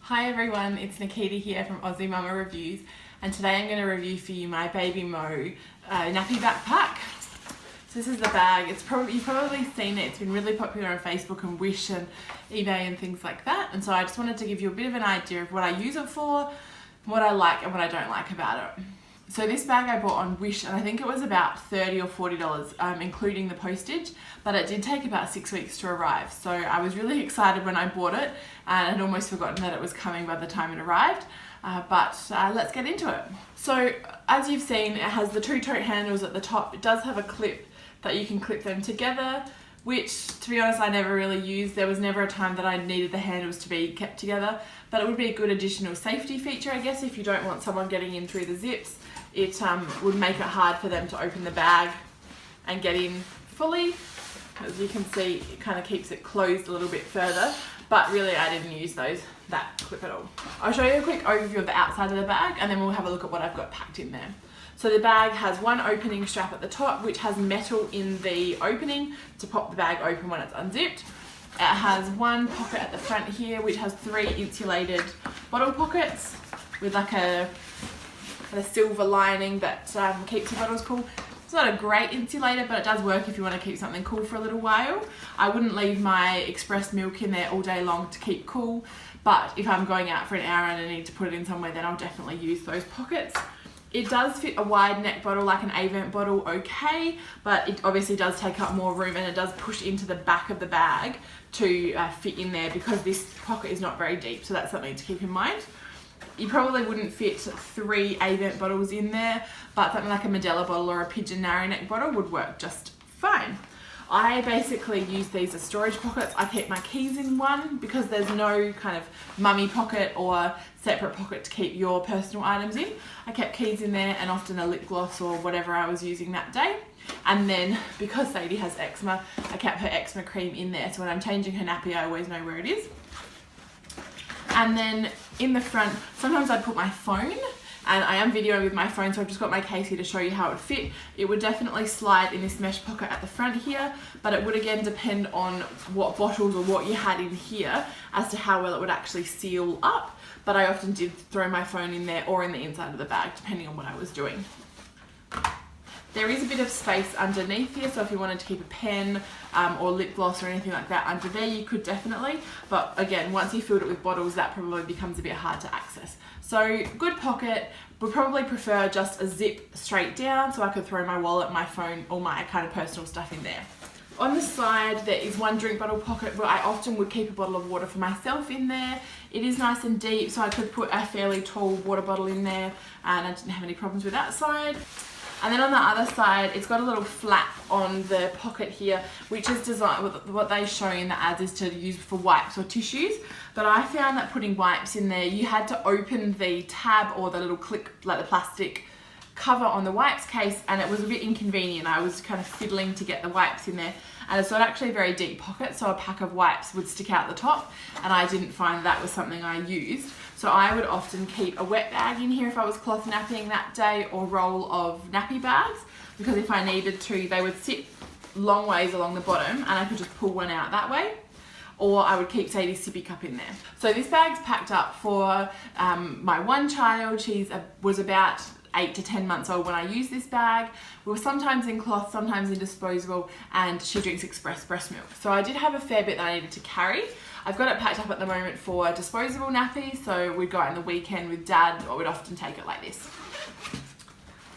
Hi everyone, it's Nikita here from Aussie Mumma Reviews, and today I'm going to review for you my Baby Mo nappy backpack. So this is the bag. You've probably seen it. It's been really popular on Facebook and Wish and eBay and things like that. And so I just wanted to give you a bit of an idea of what I use it for, what I like and what I don't like about it. So this bag I bought on Wish, and I think it was about $30 or $40, including the postage, but it did take about 6 weeks to arrive. So I was really excited when I bought it, and I'd almost forgotten that it was coming by the time it arrived. But let's get into it. So as you've seen, it has the two tote handles at the top. It does have a clip that you can clip them together, which, to be honest, I never really used. There was never a time that I needed the handles to be kept together, but it would be a good additional safety feature, I guess, if you don't want someone getting in through the zips. It would make it hard for them to open the bag and get in fully. As you can see, it kind of keeps it closed a little bit further, but really I didn't use that clip at all. I'll show you a quick overview of the outside of the bag, and then we'll have a look at what I've got packed in there. So the bag has one opening strap at the top, which has metal in the opening to pop the bag open when it's unzipped. It has one pocket at the front here, which has 3 insulated bottle pockets with like a silver lining that keeps your bottles cool. It's not a great insulator, but it does work if you want to keep something cool for a little while. I wouldn't leave my express milk in there all day long to keep cool, but if I'm going out for an hour and I need to put it in somewhere, then I'll definitely use those pockets. It does fit a wide neck bottle like an A-vent bottle okay, but it obviously does take up more room, and it does push into the back of the bag to fit in there because this pocket is not very deep, so that's something to keep in mind. You probably wouldn't fit 3 A-vent bottles in there, but something like a Medela bottle or a Pigeon narrow neck bottle would work just fine. I basically use these as storage pockets. I keep my keys in one because there's no kind of mummy pocket or separate pocket to keep your personal items in. I kept keys in there and often a lip gloss or whatever I was using that day. And then because Sadie has eczema, I kept her eczema cream in there, so when I'm changing her nappy I always know where it is. And then in the front, sometimes I'd put my phone, and I am videoing with my phone, so I've just got my case here to show you how it would fit. It would definitely slide in this mesh pocket at the front here, but it would again depend on what bottles or what you had in here as to how well it would actually seal up. But I often did throw my phone in there or in the inside of the bag, depending on what I was doing. There is a bit of space underneath here, so if you wanted to keep a pen or lip gloss or anything like that under there, you could definitely. But again, once you filled it with bottles, that probably becomes a bit hard to access. So good pocket. Would probably prefer just a zip straight down so I could throw my wallet, my phone, all my kind of personal stuff in there. On the side, there is one drink bottle pocket where I often would keep a bottle of water for myself in there. It is nice and deep, so I could put a fairly tall water bottle in there, and I didn't have any problems with that side. And then on the other side, it's got a little flap on the pocket here, which is designed, what they show in the ads is to use for wipes or tissues. But I found that putting wipes in there, you had to open the tab or the little clip, like the plastic cover on the wipes case, and it was a bit inconvenient. I was kind of fiddling to get the wipes in there, and it's not actually a very deep pocket, so a pack of wipes would stick out the top, and I didn't find that was something I used. So I would often keep a wet bag in here if I was cloth napping that day, or roll of nappy bags, because if I needed to, they would sit long ways along the bottom and I could just pull one out that way. Or I would keep Sadie's sippy cup in there. So this bag's packed up for my one child. She was about 8 to 10 months old when I used this bag. We were sometimes in cloth, sometimes in disposable, and she drinks express breast milk. So I did have a fair bit that I needed to carry. I've got it packed up at the moment for disposable nappies, so we'd go out on the weekend with Dad, or we'd often take it like this.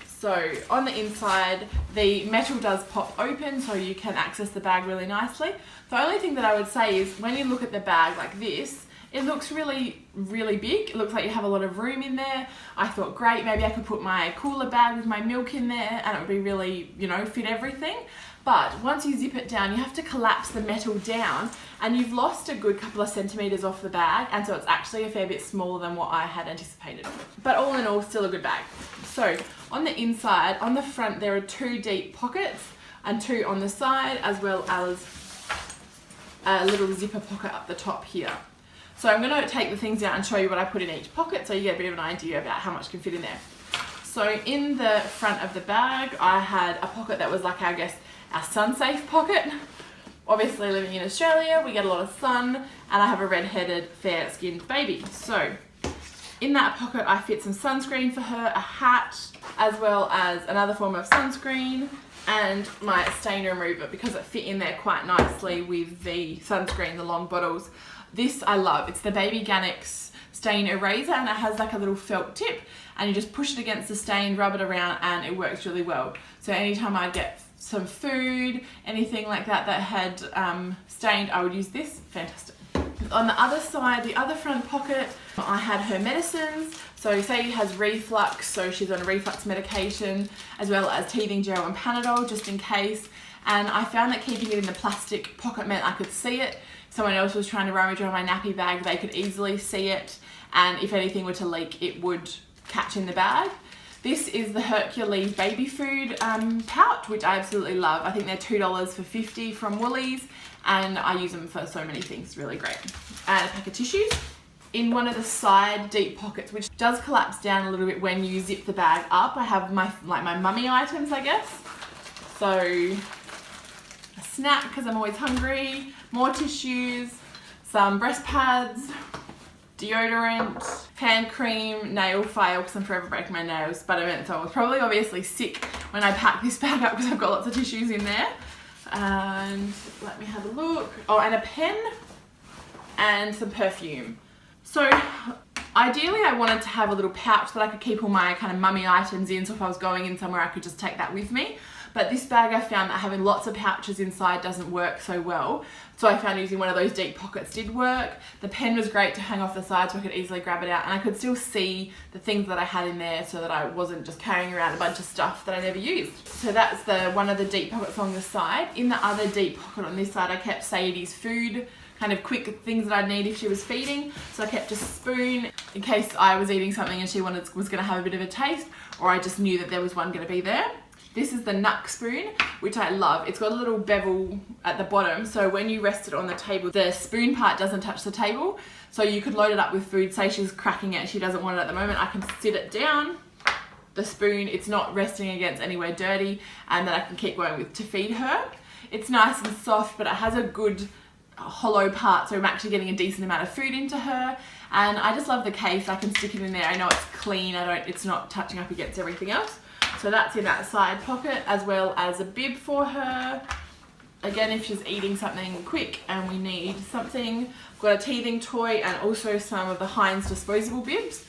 So on the inside, the metal does pop open, so you can access the bag really nicely. The only thing that I would say is when you look at the bag like this, it looks really, really big. It looks like you have a lot of room in there. I thought, great, maybe I could put my cooler bag with my milk in there and it would be really, fit everything. But once you zip it down, you have to collapse the metal down, and you've lost a good couple of centimetres off the bag, and so it's actually a fair bit smaller than what I had anticipated. But all in all, still a good bag. So on the inside, on the front, there are 2 deep pockets and 2 on the side, as well as a little zipper pocket up the top here. So I'm going to take the things out and show you what I put in each pocket so you get a bit of an idea about how much can fit in there. So in the front of the bag, I had a pocket that was like, I guess, our sun-safe pocket. obviously living in Australia, we get a lot of sun, and I have a red-headed, fair-skinned baby. So in that pocket I fit some sunscreen for her, a hat, as well as another form of sunscreen, and my stain remover, because it fit in there quite nicely with the sunscreen, the long bottles. This I love. It's the Baby Ganix stain eraser, and it has like a little felt tip, and you just push it against the stain, rub it around, and it works really well. So anytime I get some food, anything like that that had stained, I would use this. Fantastic. On the other side, the other front pocket, I had her medicines. So Sadie has reflux, so she's on a reflux medication, as well as teething gel and Panadol, just in case. And I found that keeping it in the plastic pocket meant I could see it. If someone else was trying to rummage around my nappy bag, they could easily see it. And if anything were to leak, it would catch in the bag. This is the Hercules baby food pouch, which I absolutely love. I think they're $2 for 50 from Woolies, and I use them for so many things, really great. And a pack of tissues. In one of the side deep pockets, which does collapse down a little bit when you zip the bag up, I have my mummy items, I guess. So a snack because I'm always hungry, more tissues, some breast pads, deodorant, hand cream, nail file because I'm forever breaking my nails, but I meant so I was probably obviously sick when I packed this bag up because I've got lots of tissues in there. And let me have a look. Oh, and a pen and some perfume. So ideally I wanted to have a little pouch that I could keep all my kind of mummy items in, so if I was going in somewhere I could just take that with me. But this bag I found that having lots of pouches inside doesn't work so well. So I found using one of those deep pockets did work. The pen was great to hang off the side so I could easily grab it out, and I could still see the things that I had in there so that I wasn't just carrying around a bunch of stuff that I never used. So that's one of the deep pockets along the side. In the other deep pocket on this side I kept Sadie's food, kind of quick things that I'd need if she was feeding. So I kept a spoon in case I was eating something and she was going to have a bit of a taste, or I just knew that there was one going to be there. This is the Nuck spoon, which I love. It's got a little bevel at the bottom, so when you rest it on the table, the spoon part doesn't touch the table. So you could load it up with food. Say she's cracking it and she doesn't want it at the moment, I can sit it down, the spoon, it's not resting against anywhere dirty, and then I can keep going with to feed her. It's nice and soft, but it has a good hollow part, so I'm actually getting a decent amount of food into her. And I just love the case. I can stick it in there. I know it's clean. It's not touching up against everything else. So that's in that side pocket, as well as a bib for her. Again, if she's eating something quick and we need something. I've got a teething toy and also some of the Heinz disposable bibs.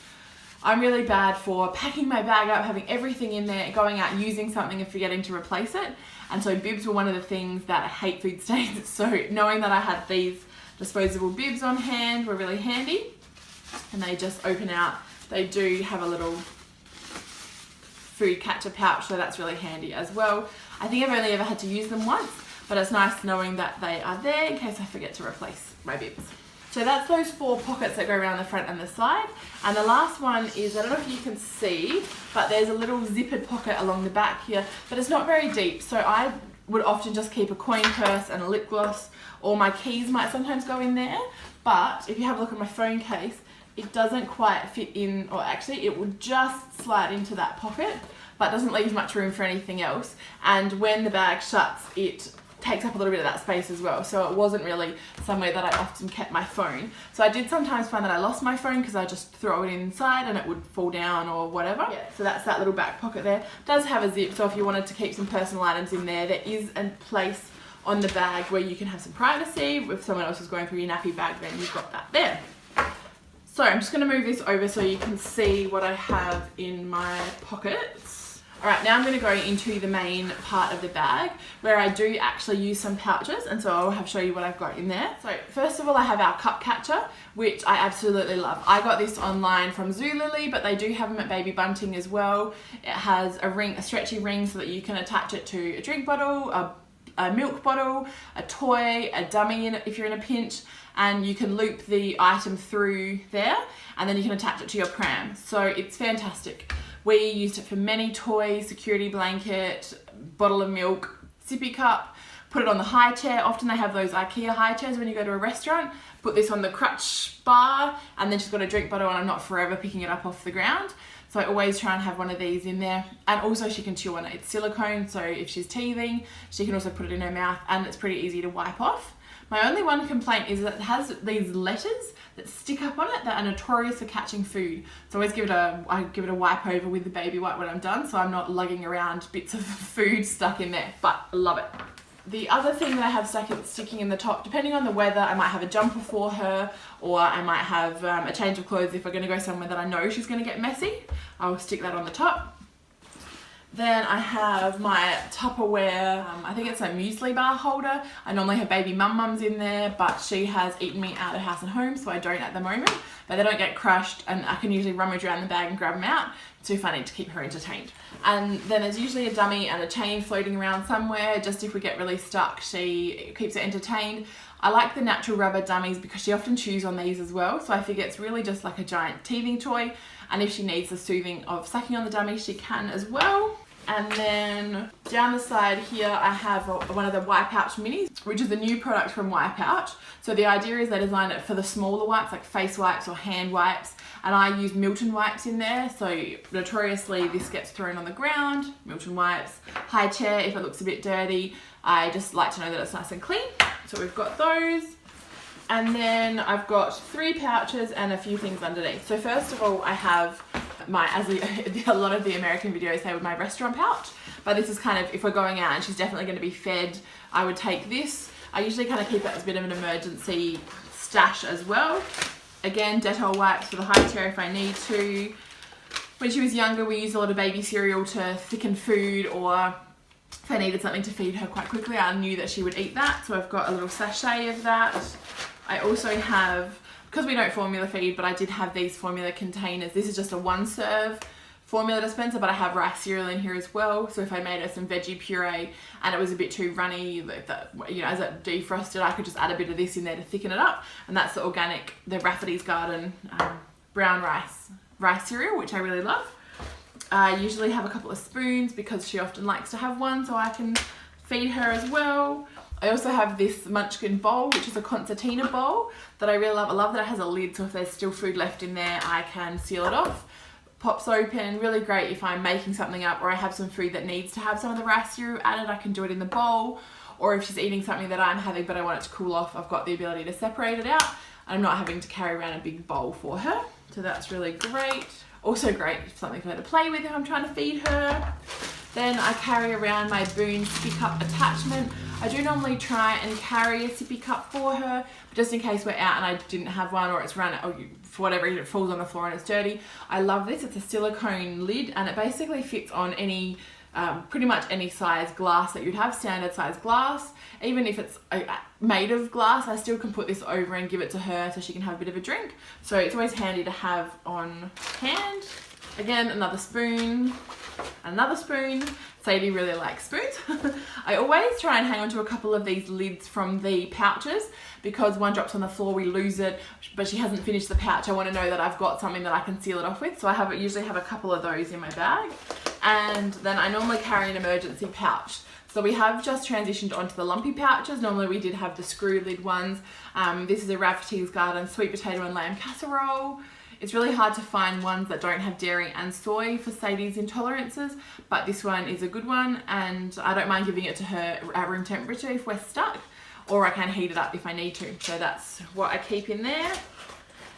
I'm really bad for packing my bag up, having everything in there, going out using something and forgetting to replace it. And so bibs were one of the things that I hate food stains. So knowing that I had these disposable bibs on hand were really handy. And they just open out. They do have a little food catcher pouch, so that's really handy as well. I think I've only ever had to use them once, but it's nice knowing that they are there in case I forget to replace my bibs. So that's those 4 pockets that go around the front and the side. And the last one is, I don't know if you can see, but there's a little zippered pocket along the back here, but it's not very deep. So I would often just keep a coin purse and a lip gloss, or my keys might sometimes go in there. But if you have a look at my phone case, it doesn't quite fit in, or actually it would just slide into that pocket, but doesn't leave much room for anything else. And when the bag shuts, it takes up a little bit of that space as well. So it wasn't really somewhere that I often kept my phone. So I did sometimes find that I lost my phone because I just throw it inside and it would fall down or whatever. Yeah. So that's that little back pocket there. It does have a zip, so if you wanted to keep some personal items in there, there is a place on the bag where you can have some privacy. If someone else is going through your nappy bag, then you've got that there. So I'm just going to move this over so you can see what I have in my pockets. Alright, now I'm going to go into the main part of the bag where I do actually use some pouches, and so I'll show you what I've got in there. So first of all, I have our cup catcher, which I absolutely love. I got this online from Zulily, but they do have them at Baby Bunting as well. It has a stretchy ring so that you can attach it to a drink bottle, a milk bottle, a toy, a dummy if you're in a pinch, and you can loop the item through there and then you can attach it to your pram. So it's fantastic. We used it for many toys, security blanket, bottle of milk, sippy cup, put it on the high chair. Often they have those IKEA high chairs when you go to a restaurant. Put this on the crutch bar, and then she's got a drink bottle and I'm not forever picking it up off the ground. So I always try and have one of these in there. And also she can chew on it. It's silicone, so if she's teething, she can also put it in her mouth, and it's pretty easy to wipe off. My only one complaint is that it has these letters that stick up on it that are notorious for catching food. So I always I give it a wipe over with the baby wipe when I'm done, so I'm not lugging around bits of food stuck in there, but I love it. The other thing that I have sticking in the top, depending on the weather, I might have a jumper for her, or I might have a change of clothes if we're going to go somewhere that I know she's going to get messy. I'll stick that on the top. Then I have my Tupperware, I think it's a muesli bar holder. I normally have baby mums in there, but she has eaten me out of house and home, so I don't at the moment. But they don't get crushed, and I can usually rummage around the bag and grab them out. Too funny to keep her entertained. And then there's usually a dummy and a chain floating around somewhere, just if we get really stuck, she keeps her entertained. I like the natural rubber dummies because she often chews on these as well, so I figure it's really just like a giant teething toy, and if she needs the soothing of sucking on the dummy, she can as well. And then down the side here, I have one of the Wipeout minis, which is a new product from Wipeout. So the idea is they design it for the smaller wipes, like face wipes or hand wipes. And I use Milton wipes in there. So notoriously this gets thrown on the ground, Milton wipes, high chair if it looks a bit dirty. I just like to know that it's nice and clean. So we've got those. And then I've got 3 pouches and a few things underneath. So first of all, I have as a lot of the American videos say, with my restaurant pouch. But this is kind of, if we're going out and she's definitely going to be fed, I would take this. I usually kind of keep it as a bit of an emergency stash as well. Again, Dettol wipes for the high chair if I need to. When she was younger, we used a lot of baby cereal to thicken food, or if I needed something to feed her quite quickly, I knew that she would eat that. So I've got a little sachet of that. I also have, because we don't formula feed, but I did have these formula containers. This is just a 1-serve formula dispenser, but I have rice cereal in here as well. So if I made her some veggie puree and it was a bit too runny, as it defrosted, I could just add a bit of this in there to thicken it up. And that's the organic, the Rafferty's Garden brown rice cereal, which I really love. I usually have a couple of spoons because she often likes to have one, so I can feed her as well. I also have this Munchkin bowl, which is a concertina bowl that I really love. I love that it has a lid, so if there's still food left in there, I can seal it off. Pops open, really great if I'm making something up or I have some food that needs to have some of the rice cereal added, I can do it in the bowl. Or if she's eating something that I'm having but I want it to cool off, I've got the ability to separate it out. And I'm not having to carry around a big bowl for her. So that's really great. Also great, something for her to play with if I'm trying to feed her. Then I carry around my Boone sippy cup attachment. I do normally try and carry a sippy cup for her, but just in case we're out and I didn't have one, or it's run, or for whatever reason it falls on the floor and it's dirty. I love this. It's a silicone lid and it basically fits on any, pretty much any size glass that you'd have, standard size glass. Even if it's made of glass, I still can put this over and give it to her so she can have a bit of a drink. So it's always handy to have on hand. Again, another spoon. Another spoon. Sadie really likes spoons. I always try and hang on to a couple of these lids from the pouches because one drops on the floor, we lose it, but she hasn't finished the pouch. I want to know that I've got something that I can seal it off with. So I usually have a couple of those in my bag. And then I normally carry an emergency pouch. So we have just transitioned onto the lumpy pouches. Normally we did have the screw lid ones. This is a Rafferty's Garden sweet potato and lamb casserole. It's really hard to find ones that don't have dairy and soy for Sadie's intolerances, but this one is a good one, and I don't mind giving it to her at room temperature if we're stuck, or I can heat it up if I need to. So that's what I keep in there.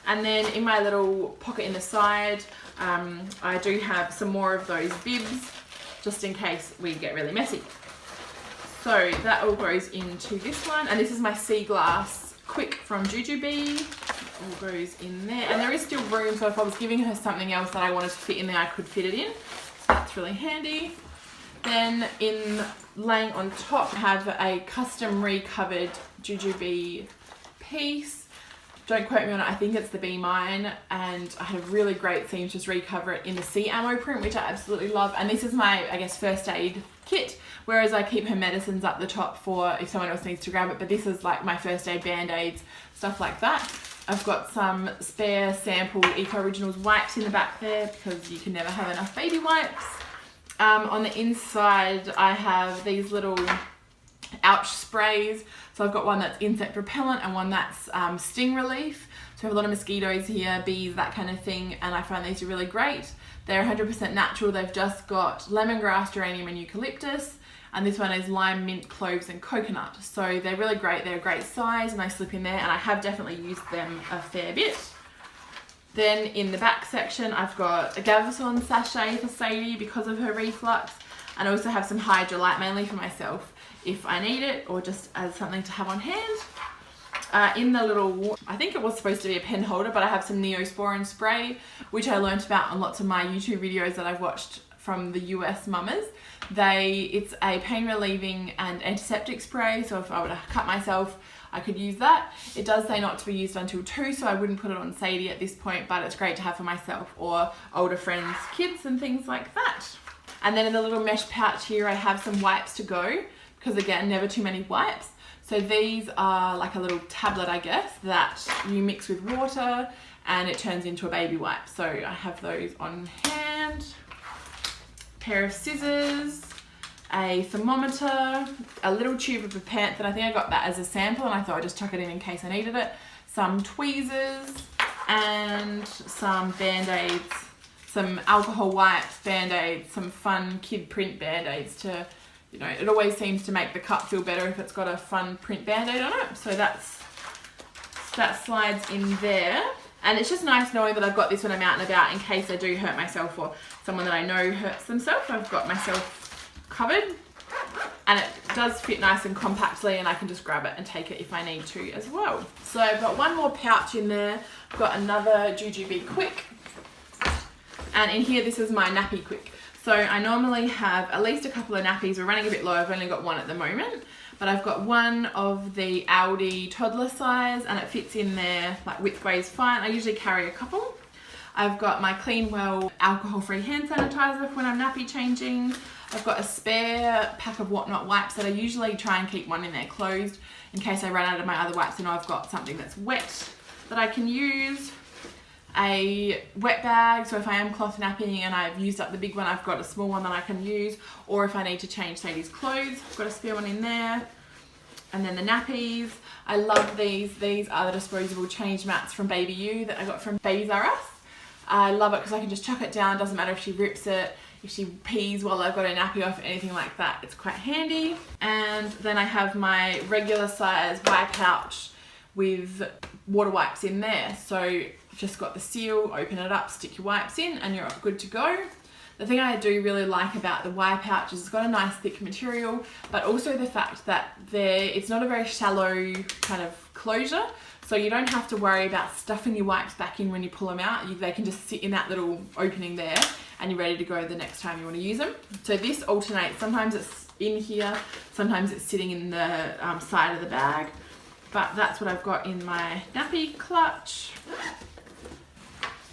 And then in my little pocket in the side, I do have some more of those bibs, just in case we get really messy. So that all goes into this one, and this is my sea glass quick from Jujubee. All goes in there, and there is still room, so if I was giving her something else that I wanted to fit in there, I could fit it in. So that's really handy. Then laying on top, I have a custom recovered Jujubee piece. Don't quote me on it, I think it's the Be Mine, and I had a really great seamstress recover it in the sea ammo print, which I absolutely love. And this is my, I guess, first aid kit, whereas I keep her medicines up the top for if someone else needs to grab it, but this is like my first aid, band-aids, stuff like that. I've got some spare sample Eco Originals wipes in the back there because you can never have enough baby wipes. On the inside I have these little ouch sprays. So I've got one that's insect repellent and one that's sting relief. So I have a lot of mosquitoes here, bees, that kind of thing, and I find these are really great. They're 100% natural. They've just got lemongrass, geranium and eucalyptus. And this one is lime, mint, cloves and coconut. So they're really great. They're a great size and they slip in there, and I have definitely used them a fair bit. Then in the back section, I've got a Gaviscon sachet for Sadie because of her reflux. And I also have some Hydrolite, mainly for myself if I need it or just as something to have on hand. In the little, I think it was supposed to be a pen holder, but I have some Neosporin spray, which I learnt about on lots of my YouTube videos that I've watched from the US mamas. It's a pain relieving and antiseptic spray, so if I were to cut myself, I could use that. It does say not to be used until 2, so I wouldn't put it on Sadie at this point, but it's great to have for myself or older friends, kids and things like that. And then in the little mesh pouch here, I have some wipes to go, because again, never too many wipes. So these are like a little tablet, I guess, that you mix with water and it turns into a baby wipe. So I have those on hand. Pair of scissors, a thermometer, a little tube of Pepanthen. I think I got that as a sample and I thought I'd just chuck it in case I needed it. Some tweezers and some band-aids, some alcohol wipes, band-aids, some fun kid print band-aids to, you know, it always seems to make the cut feel better if it's got a fun print band-aid on it. So that slides in there. And it's just nice knowing that I've got this when I'm out and about in case I do hurt myself or someone that I know hurts themselves. I've got myself covered, and it does fit nice and compactly, and I can just grab it and take it if I need to as well. So I've got one more pouch in there. I've got another Jujube Quick, and in here this is my Nappy Quick. So I normally have at least a couple of nappies. We're running a bit low, I've only got one at the moment. But I've got one of the Aldi toddler size and it fits in there like widthways fine. I usually carry a couple. I've got my Clean Well alcohol-free hand sanitizer for when I'm nappy changing. I've got a spare pack of Whatnot wipes that I usually try and keep one in there closed in case I run out of my other wipes and I've got something that's wet that I can use. A wet bag, so if I am cloth napping and I've used up the big one, I've got a small one that I can use, or if I need to change Sadie's clothes, I've got a spare one in there. And then the nappies, I love these. These are the disposable change mats from Baby U that I got from Babies R Us. I love it because I can just chuck it down, doesn't matter if she rips it, if she pees while I've got a nappy off, anything like that, it's quite handy. And then I have my regular size wipe pouch with water wipes in there, so just got the seal, open it up, stick your wipes in and you're good to go. The thing I do really like about the wipe pouch is it's got a nice thick material, but also the fact that it's not a very shallow kind of closure, so you don't have to worry about stuffing your wipes back in when you pull them out. They can just sit in that little opening there and you're ready to go the next time you want to use them. So this alternates, sometimes it's in here, sometimes it's sitting in the side of the bag, but that's what I've got in my nappy clutch.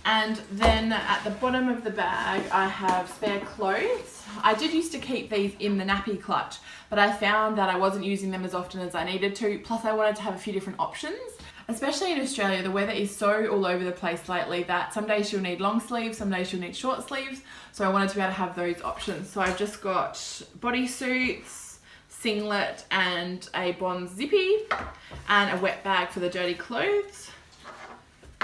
And then at the bottom of the bag, I have spare clothes. I did used to keep these in the nappy clutch, but I found that I wasn't using them as often as I needed to. Plus I wanted to have a few different options. Especially in Australia, the weather is so all over the place lately that some days you'll need long sleeves, some days you'll need short sleeves. So I wanted to be able to have those options. So I've just got bodysuits, singlet and a Bonds zippy and a wet bag for the dirty clothes.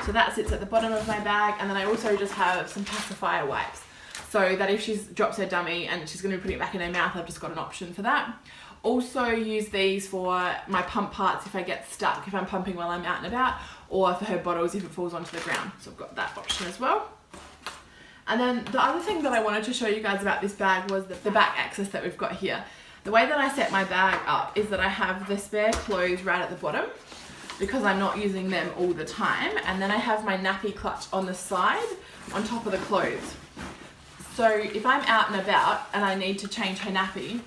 So that sits at the bottom of my bag, and then I also just have some pacifier wipes so that if she drops her dummy and she's going to be putting it back in her mouth, I've just got an option for that. Also use these for my pump parts if I get stuck, if I'm pumping while I'm out and about, or for her bottles if it falls onto the ground. So I've got that option as well. And then the other thing that I wanted to show you guys about this bag was the back access that we've got here. The way that I set my bag up is that I have the spare clothes right at the bottom, because I'm not using them all the time, and then I have my nappy clutch on the side on top of the clothes. So if I'm out and about and I need to change her nappy,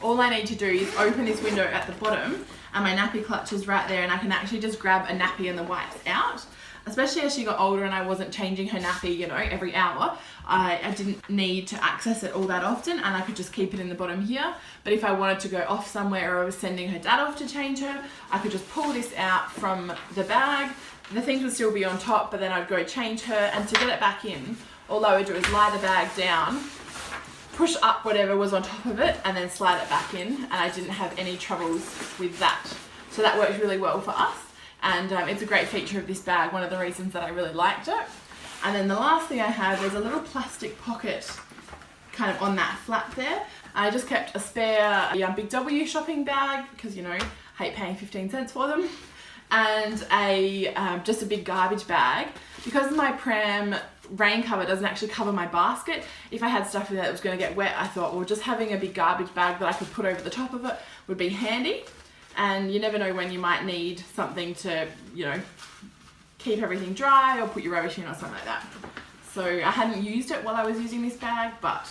all I need to do is open this window at the bottom and my nappy clutch is right there, and I can actually just grab a nappy and the wipes out. Especially as she got older and I wasn't changing her nappy, you know, every hour, I didn't need to access it all that often, and I could just keep it in the bottom here. But if I wanted to go off somewhere or I was sending her dad off to change her, I could just pull this out from the bag. The things would still be on top, but then I'd go change her, and to get it back in, all I would do is lie the bag down, push up whatever was on top of it, and then slide it back in, and I didn't have any troubles with that. So that works really well for us. And it's a great feature of this bag, one of the reasons that I really liked it. And then the last thing I have is a little plastic pocket kind of on that flap there. I just kept a spare Big W shopping bag because, you know, I hate paying 15 cents for them. And just a big garbage bag. Because my pram rain cover doesn't actually cover my basket, if I had stuff in there that was going to get wet, I thought, well, just having a big garbage bag that I could put over the top of it would be handy. And you never know when you might need something to, you know, keep everything dry or put your rubbish in or something like that. So I hadn't used it while I was using this bag, but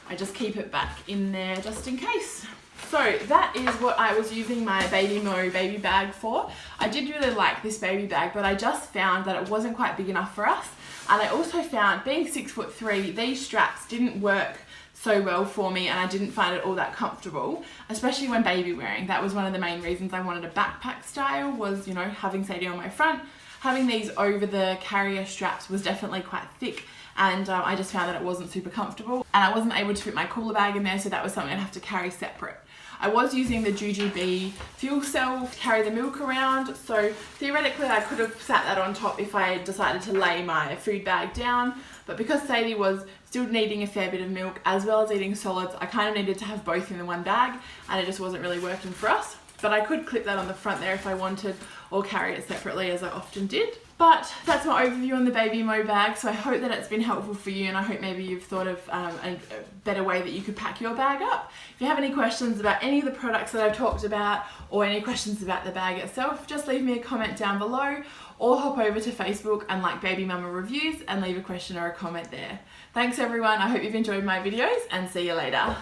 I just keep it back in there just in case. So that is what I was using my Baby Mo baby bag for. I did really like this baby bag, but I just found that it wasn't quite big enough for us. And I also found, being 6'3", these straps didn't work so well for me, and I didn't find it all that comfortable, especially when baby wearing. That was one of the main reasons I wanted a backpack style, was, you know, having Sadie on my front. Having these over the carrier straps was definitely quite thick, and I just found that it wasn't super comfortable, and I wasn't able to fit my cooler bag in there, so that was something I'd have to carry separate. I was using the Jujube fuel cell to carry the milk around, so theoretically I could have sat that on top if I decided to lay my food bag down, but because Sadie was still needing a fair bit of milk as well as eating solids, I kind of needed to have both in the one bag, and it just wasn't really working for us. But I could clip that on the front there if I wanted, or carry it separately as I often did. But that's my overview on the Baby Mo bag, so I hope that it's been helpful for you, and I hope maybe you've thought of a better way that you could pack your bag up. If you have any questions about any of the products that I've talked about, or any questions about the bag itself, just leave me a comment down below, or hop over to Facebook and like Baby Mumma Reviews and leave a question or a comment there. Thanks everyone, I hope you've enjoyed my videos, and see you later.